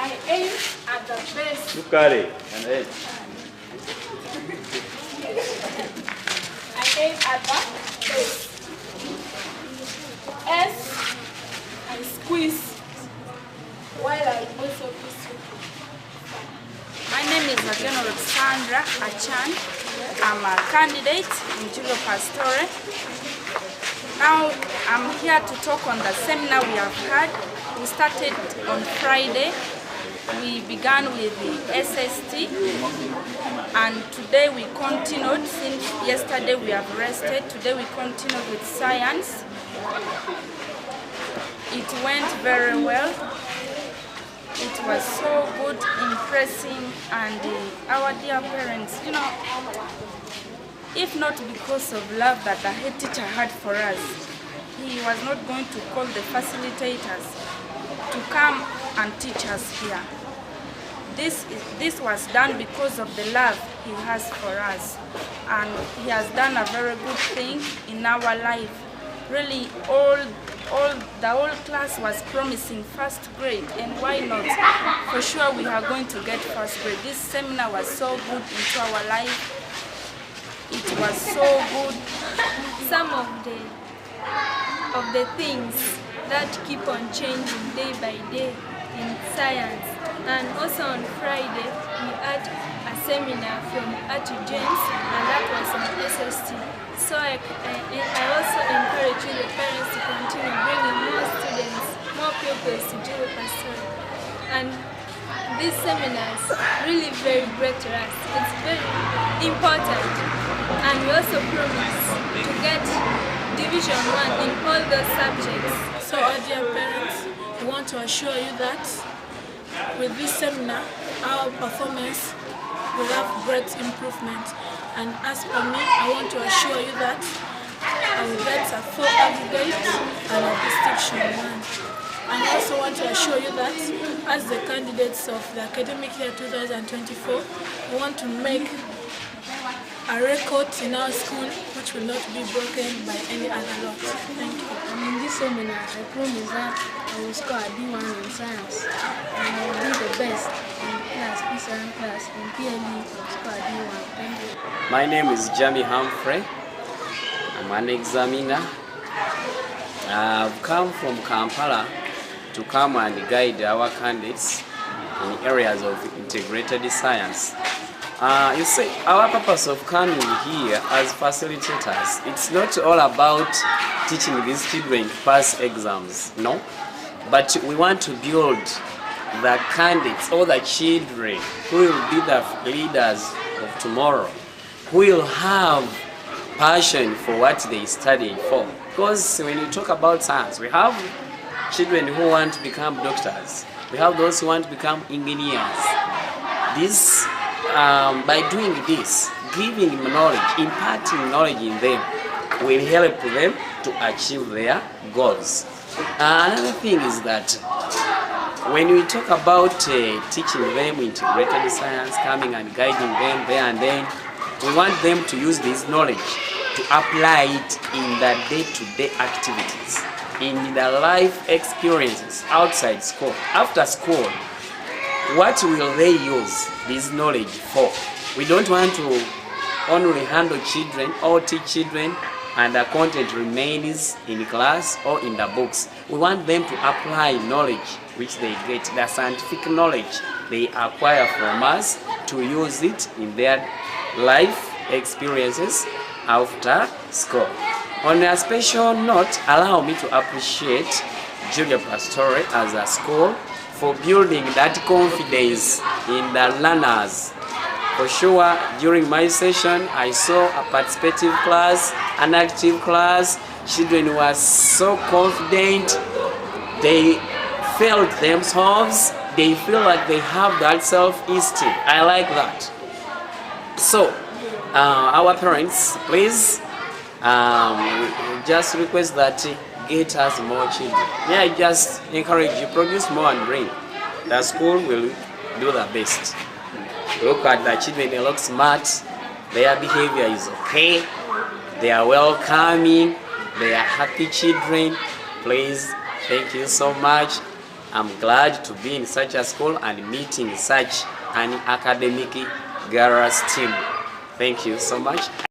I aim at the best. Look at it. And edge. I aim at the best. S, I squeeze while I also kiss you. My name is Alexandra Achan. I'm a candidate in Giulio Pastore. Now I'm here to talk on the seminar we have had. We started on Friday. We began with the SST and today we continued. Since yesterday we have rested. Today we continued with science. It went very well. It was so good, impressing, and our dear parents, you know, if not because of love that the head teacher had for us, he was not going to call the facilitators to come and teach us here. This was done because of the love he has for us, and he has done a very good thing in our life. Really, the whole class was promising first grade, and why not? For sure we are going to get first grade. This seminar was so good into our life. It was so good. Some of the things that keep on changing day by day in science. And also on Friday we had a seminar from Atu James, and that was on SST. So I also encourage you, the parents, to continue bringing more students, more pupils to Giulio Pastore. And these seminars really very great to us. It's very important, and we also promise to get Division 1 in all those subjects. So our dear parents, we want to assure you that with this seminar, our performance will have great improvement. And as for me, I want to assure you that I will get a 4 aggregate and a distinction 1. And I also want to assure you that as the candidates of the academic year 2024, we want to make a record in our school which will not be broken by any other lot. Thank you. And in this seminar, I promise that I will score a D1 in science, and I will be the best in class, P7 class, in PLE, I will score a D1. Thank you. My name is Jamie Humphrey. I'm an examiner. I've come from Kampala to come and guide our candidates in areas of integrated science. You see, our purpose of coming here as facilitators, it's not all about teaching these children to pass exams, no, but we want to build the candidates or the children who will be the leaders of tomorrow, who will have passion for what they study for. Because when you talk about science, we have children who want to become doctors, we have those who want to become engineers. This by doing this, giving knowledge, imparting knowledge in them, will help them to achieve their goals. Another thing is that when we talk about teaching them integrated science, coming and guiding them there and then, we want them to use this knowledge to apply it in the day-to-day activities, in the life experiences outside school, after school. What will they use this knowledge for? We don't want to only handle children or teach children and the content remains in class or in the books. We want them to apply knowledge which they get, the scientific knowledge they acquire from us, to use it in their life experiences after school. On a special note, allow me to appreciate Giulio Pastore as a school for building that confidence in the learners. For sure, during my session, I saw a participative class, an active class. Children were so confident. They felt themselves. They feel like they have that self-esteem. I like that. So, our parents, please, just request that get us more children. Yeah, I just encourage you, produce more and bring. The school will do the best. Look at the children, they look smart, their behavior is okay, they are welcoming, they are happy children. Please, thank you so much. I'm glad to be in such a school and meeting such an academic girls team. Thank you so much.